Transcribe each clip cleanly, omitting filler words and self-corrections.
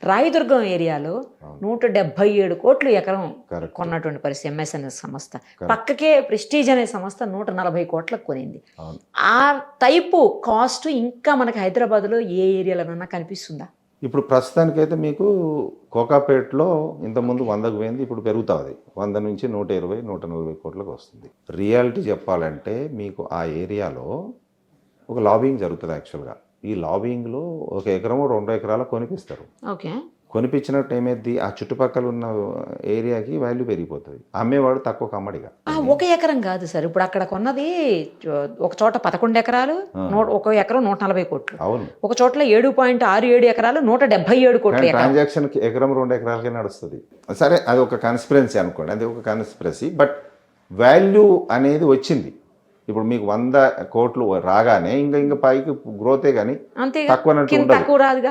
రాయదుర్గం ఏరియాలో 177 కోట్లు ఎకరం Correct. కొన్నటువంటి పరిస్థితి ఎంఎస్ఎన్ఎస్ సంస్థ. పక్కకే ప్రెస్టీజ్ అనే సంస్థ 140 కోట్లకు కొనింది. అవును. ఆ టైపు కాస్ట్ ఇంకా మనకి హైదరాబాద్లో ఏ ఏరియాలోనన్నా కనిపిస్తుందా? ఇప్పుడు ప్రస్తుతానికైతే మీకు కోకాపేటలో ఇంతకుముందు 100కు పోయింది, ఇప్పుడు పెరుగుతుంది. 100 నుంచి 120, 140 కోట్లకు వస్తుంది. రియాలిటీ చెప్పాలంటే మీకు ఆ ఏరియాలో ఒక లాబింగ్ జరుగుతుంది యాక్చువల్గా. ఈ లాబింగ్లో 1 ఎకరమో 2 ఎకరాలు కొనిపిస్తారు. ఓకే. కొనిపించినట్టు ఏమైంది, ఆ చుట్టుపక్కల ఉన్న ఏరియాకి వాల్యూ పెరిగిపోతుంది. అమ్మేవాడు తక్కువ అమ్మడిగా. 1 ఎకరం కాదు సార్, ఇప్పుడు అక్కడ కొన్నది ఒక చోట 11 ఎకరాలు, 1 ఎకరం 140 కోట్లు. అవును. ఒక చోట్ల 7.67 ఎకరాలు 177 కోట్లు. ట్రాన్సాక్షన్కి ఎకరం 2 ఎకరాలకే నడుస్తుంది. సరే, అది ఒక కన్స్పిరెన్సీ అనుకోండి, అది ఒక కన్స్పిరసీ. బట్ వాల్యూ అనేది వచ్చింది. ఇప్పుడు మీకు 100 కోట్లు రాగానే ఇంకా పైకి గ్రోతే కానీ తక్కువ రాదుగా.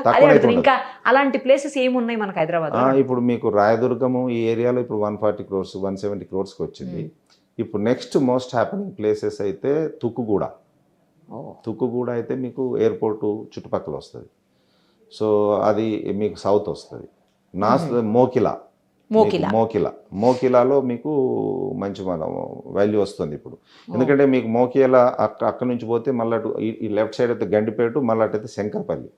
ఇంకా అలాంటి ప్లేసెస్ ఏమున్నాయి మనకు హైదరాబాద్? ఇప్పుడు మీకు రాయదుర్గము ఈ ఏరియాలో ఇప్పుడు 140 క్రోర్స్ 170 క్రోర్స్కి వచ్చింది. ఇప్పుడు నెక్స్ట్ మోస్ట్ హ్యాపెనింగ్ ప్లేసెస్ అయితే తుక్కుగూడ అయితే మీకు ఎయిర్పోర్టు చుట్టుపక్కల వస్తుంది. సో అది మీకు సౌత్ వస్తుంది. మోకిలాలో మీకు మంచి వాల్యూ వస్తుంది ఇప్పుడు. ఎందుకంటే మీకు మోకిలా అక్కడ నుంచి పోతే మళ్ళీ ఈ లెఫ్ట్ సైడ్ అయితే గండిపేట, మళ్ళీ అటైతే శంకర్పల్లి.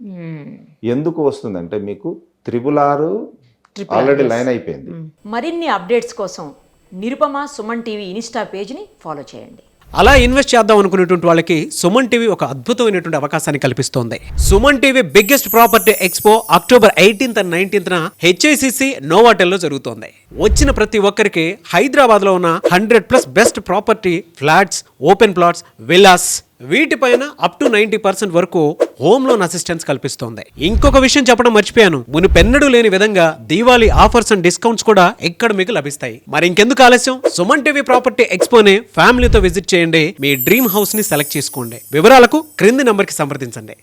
ఎందుకు వస్తుందంటే మీకు 666 ఆల్రెడీ లైన్ అయిపోయింది. మరిన్ని అప్డేట్స్ కోసం నిరుపమ సుమన్ టీవీ ఇన్స్టా పేజ్ని ఫాలో చేయండి. అలా ఇన్వెస్ట్ చేద్దాం అనుకునేటువంటి వాళ్ళకి సుమన్ టీవీ ఒక అద్భుతమైనటువంటి అవకాశాన్ని కల్పిస్తోంది. Suman TV biggest property expo October 18th and 19th HICC నోవాటెల్లో జరుగుతోంది. వచ్చిన ప్రతి ఒక్కరికి హైదరాబాద్లో ఉన్న 100+ best property flats, open plots, villas వీటిపైన అప్ టు 90% వరకు హోమ్ లోన్ అసిస్టెన్స్ కల్పిస్తోంది. ఇంకొక విషయం చెప్పడం మర్చిపోయాను, మునుపెన్నడూ లేని విధంగా దీవాళీ ఆఫర్స్ అండ్ డిస్కౌంట్స్ కూడా ఇక్కడ మీకు లభిస్తాయి. మరి ఇంకెందుకు ఆలస్యం, సుమన్ టీవీ ప్రాపర్టీ ఎక్స్పోని ఫ్యామిలీతో విజిట్ చేయండి. మీ డ్రీమ్ హౌస్ ని సెలెక్ట్ చేసుకోండి. వివరాలకు క్రింది నంబర్కి సంప్రదించండి.